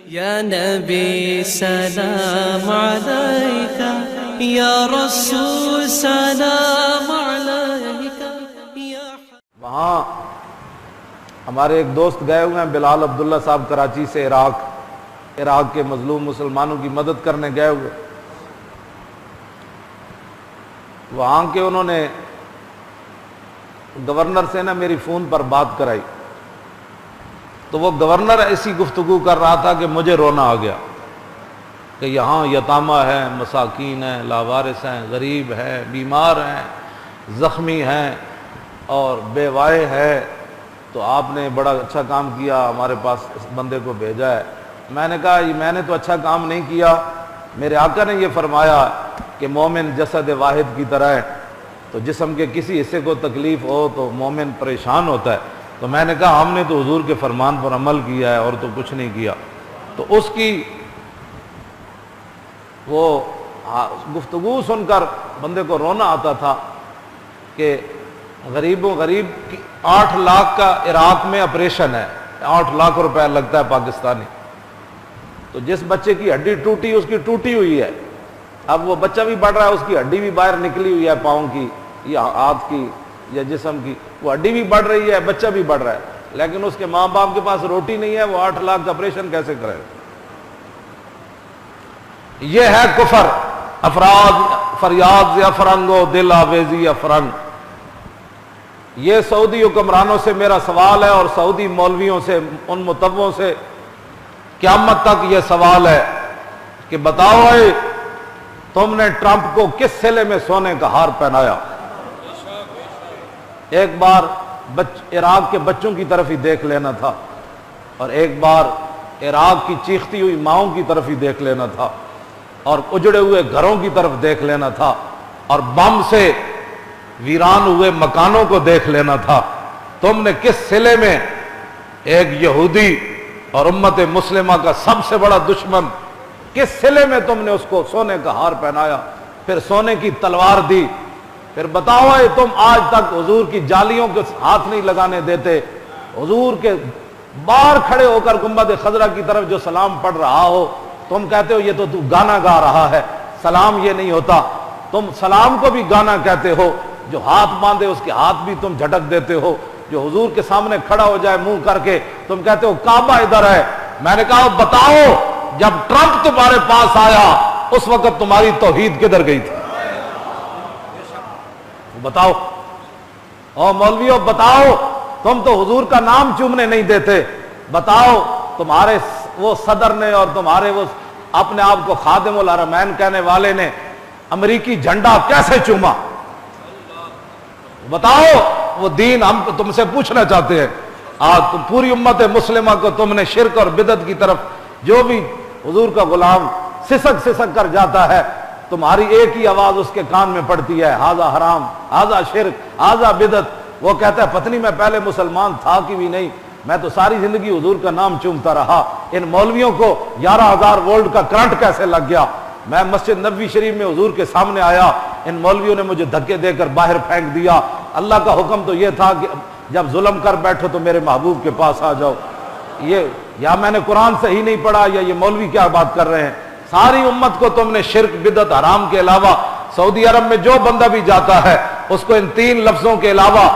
یا نبی سلام علیکہ، یا رسول سلام علیکہ۔ وہاں ہمارے ایک دوست گئے ہوئے ہیں بلال عبداللہ صاحب، کراچی سے عراق کے مظلوم مسلمانوں کی مدد کرنے گئے ہوئے۔ وہاں کے انہوں نے گورنر سے میری فون پر بات کرائی، تو وہ گورنر ایسی گفتگو کر رہا تھا کہ مجھے رونا آ گیا کہ یہاں یتامہ ہیں، مساکین ہیں، لاوارث ہیں، غریب ہیں، بیمار ہیں، زخمی ہیں اور بیوائے ہیں، تو آپ نے بڑا اچھا کام کیا، ہمارے پاس اس بندے کو بھیجا ہے۔ میں نے کہا میں نے تو اچھا کام نہیں کیا، میرے آقا نے یہ فرمایا کہ مومن جسد واحد کی طرح ہے، تو جسم کے کسی حصے کو تکلیف ہو تو مومن پریشان ہوتا ہے۔ تو میں نے کہا ہم نے تو حضور کے فرمان پر عمل کیا ہے اور تو کچھ نہیں کیا۔ تو اس کی وہ گفتگو سن کر بندے کو رونا آتا تھا کہ غریب 8 لاکھ کا عراق میں آپریشن ہے، 8 لاکھ روپے لگتا ہے پاکستانی، تو جس بچے کی ہڈی ٹوٹی اس کی ٹوٹی ہوئی ہے، اب وہ بچہ بھی بڑھ رہا ہے، اس کی ہڈی بھی باہر نکلی ہوئی ہے، پاؤں کی یا ہاتھ کی یا جسم کی، وہ ہڈی بھی بڑھ رہی ہے، بچہ بھی بڑھ رہا ہے، لیکن اس کے ماں باپ کے پاس روٹی نہیں ہے، وہ 8 لاکھ کا آپریشن کیسے کرے؟ یہ ہے کفر۔ افراد فریاد افرنگ و دل آویزی افرنگ۔ یہ سعودی حکمرانوں سے میرا سوال ہے اور سعودی مولویوں سے، ان متووں سے قیامت تک یہ سوال ہے کہ بتاؤ اے تم نے ٹرمپ کو کس صلے میں سونے کا ہار پہنایا؟ ایک بار عراق کے بچوں کی طرف ہی دیکھ لینا تھا، اور ایک بار عراق کی چیختی ہوئی ماؤں کی طرف ہی دیکھ لینا تھا، اور اجڑے ہوئے گھروں کی طرف دیکھ لینا تھا، اور بم سے ویران ہوئے مکانوں کو دیکھ لینا تھا۔ تم نے کس صلے میں ایک یہودی اور امت مسلمہ کا سب سے بڑا دشمن، کس صلے میں تم نے اس کو سونے کا ہار پہنایا، پھر سونے کی تلوار دی؟ پھر بتاؤ تم آج تک حضور کی جالیوں کے ہاتھ نہیں لگانے دیتے، حضور کے باہر کھڑے ہو کر گنبد خضرا کی طرف جو سلام پڑھ رہا ہو، تم کہتے ہو یہ تو گانا گا رہا ہے، سلام یہ نہیں ہوتا۔ تم سلام کو بھی گانا کہتے ہو، جو ہاتھ باندھے اس کے ہاتھ بھی تم جھٹک دیتے ہو، جو حضور کے سامنے کھڑا ہو جائے منہ کر کے تم کہتے ہو کعبہ ادھر ہے۔ میں نے کہا بتاؤ جب ٹرمپ تمہارے پاس آیا اس وقت تمہاری توحید کدھر گئی تھی؟ بتاؤ۔ او مولویوں بتاؤ، تم تو حضور کا نام چومنے نہیں دیتے، بتاؤ تمہارے وہ صدر نے اور تمہارے وہ اپنے آپ کو خادم الحرمین کہنے والے نے امریکی جھنڈا کیسے چوما؟ بتاؤ وہ دین ہم تم سے پوچھنا چاہتے ہیں۔ آج تم پوری امت مسلمہ کو تم نے شرک اور بدعت کی طرف، جو بھی حضور کا غلام سسک کر جاتا ہے، تمہاری ایک ہی آواز اس کے کان میں پڑتی ہے، ہاذا حرام، ہاذا شرک، ہاذا بدعت۔ وہ کہتا ہے پتہ نہیں میں پہلے مسلمان تھا کہ بھی نہیں، میں تو ساری زندگی حضور کا نام چومتا رہا، ان مولویوں کو 11,000 وولٹ کا کرنٹ کیسے لگ گیا؟ میں مسجد نبوی شریف میں حضور کے سامنے آیا، ان مولویوں نے مجھے دھکے دے کر باہر پھینک دیا۔ اللہ کا حکم تو یہ تھا کہ جب ظلم کر بیٹھو تو میرے محبوب کے پاس آ جاؤ۔ یہ یا میں نے قرآن صحیح نہیں پڑھا یا یہ مولوی کیا بات کر رہے ہیں؟ ساری امت کو تم نے شرک بدعت حرام کے علاوہ، سعودی عرب میں جو بندہ بھی جاتا ہے اس کو ان 3 لفظوں کے علاوہ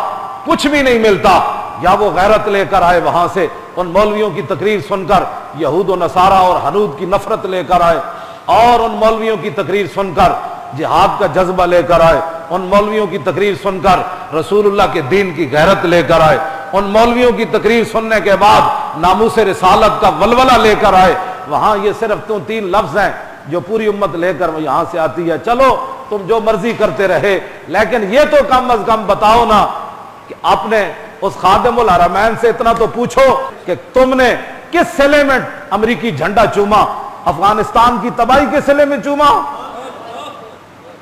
کچھ بھی نہیں ملتا، یا وہ غیرت لے کر آئے وہاں سے ان مولویوں کی تقریر سن کر یہود و نصارہ اور حنود کی نفرت لے کر آئے، اور ان مولویوں کی تقریر سن کر جہاد کا جذبہ لے کر آئے، ان مولویوں کی تقریر سن کر رسول اللہ کے دین کی غیرت لے کر آئے، ان مولویوں کی تقریر سننے کے بعد ناموس رسالت کا ولولہ لے کر آئے۔ وہاں یہ صرف 3 لفظ ہیں جو پوری امت لے کر یہاں سے آتی ہے۔ چلو تم جو مرضی کرتے رہے، لیکن یہ تو کم از کم بتاؤ نا کہ اپنے اس خادم الحرمین سے اتنا تو پوچھو کہ تم نے کس صلے میں امریکی جھنڈا چوما؟ افغانستان کی تباہی کے صلے میں چوما؟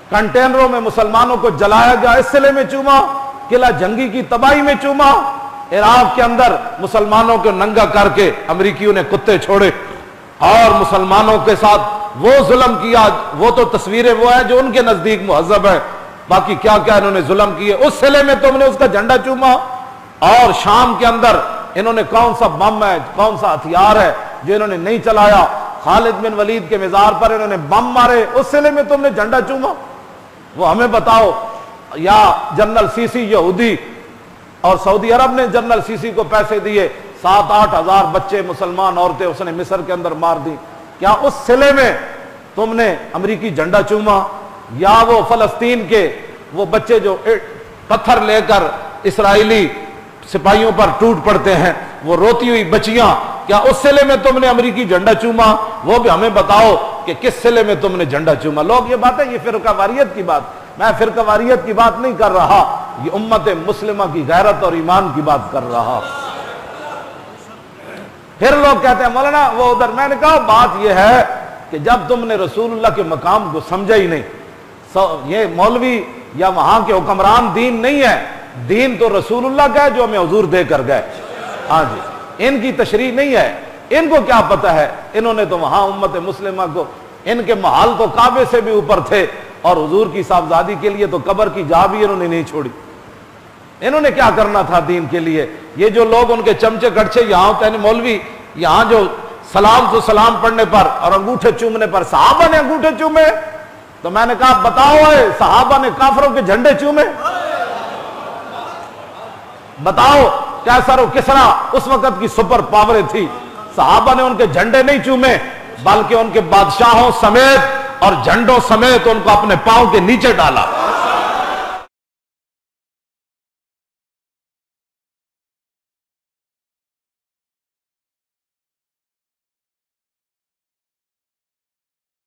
کنٹینروں میں مسلمانوں کو جلایا گیا اس صلے میں چوما؟ قلعہ جنگی کی تباہی میں چوما؟ عراق کے اندر مسلمانوں کو ننگا کر کے امریکیوں نے کتے چھوڑے اور مسلمانوں کے ساتھ وہ ظلم کیا، وہ تو تصویریں وہ ہیں جو ان کے نزدیک مہذب ہے، باقی کیا کیا انہوں نے ظلم کیے، اس صلے میں تم نے اس کا جھنڈا چوما؟ اور شام کے اندر انہوں نے کون سا بم ہے، کون سا ہتھیار ہے جو انہوں نے نہیں چلایا. خالد بن ولید کے مزار پر انہوں نے بم مارے, اس سلے میں تم نے جھنڈا چوما؟ وہ ہمیں بتاؤ. یا جنرل سی سی یہودی اور سعودی عرب نے جنرل سی سی کو پیسے دیے, 7-8 ہزار بچے مسلمان عورتیں اس نے مصر کے اندر مار دی. کیا اس سلے میں تم نے امریکی جھنڈا چوما؟ یا وہ فلسطین کے وہ بچے جو پتھر لے کر اسرائیلی سپاہیوں پر ٹوٹ پڑتے ہیں, وہ روتی ہوئی بچیاں, کیا اس سلے میں تم نے امریکی جھنڈا چوما؟ وہ بھی ہمیں بتاؤ کہ کس سلے میں تم نے جھنڈا چوما. لوگ یہ بات ہے, یہ فرقہ واریت کی بات, میں فرقہ واریت کی بات نہیں کر رہا, یہ امت مسلمہ کی غیرت اور ایمان کی بات کر رہا. پھر لوگ کہتے ہیں مولانا وہ ادھر. میں نے کہا بات یہ ہے کہ جب تم نے رسول اللہ کے مقام کو سمجھا ہی نہیں, یہ مولوی یا وہاں کے حکمران دین نہیں ہے, دین تو رسول اللہ کا ہے جو ہمیں حضور دے کر گئے. ہاں جی, ان کی تشریح نہیں ہے. ان کو کیا پتہ ہے, انہوں نے تو وہاں امت مسلمہ کو, ان کے محال تو کعبے سے بھی اوپر تھے, اور حضور کی صاحبزادی کے لیے تو قبر کی جا بھی انہوں نے نہیں چھوڑی. انہوں نے کیا کرنا تھا دین کے لیے؟ یہ جو لوگ ان کے چمچے کڑچے یہاں ہوتے ہیں مولوی, یہاں جو سلام تو سلام پڑھنے پر اور انگوٹھے چومنے پر صحابہ نے انگوٹھے چومے, تو میں نے کہا بتاؤ صحابہ نے کافروں کے جھنڈے چومے؟ بتاؤ کیسر و کسرا اس وقت کی سپر پاوریں تھی, صحابہ نے ان کے جھنڈے نہیں چومے, بلکہ ان کے بادشاہوں سمیت اور جھنڈوں سمیت ان کو اپنے پاؤں کے نیچے ڈالا.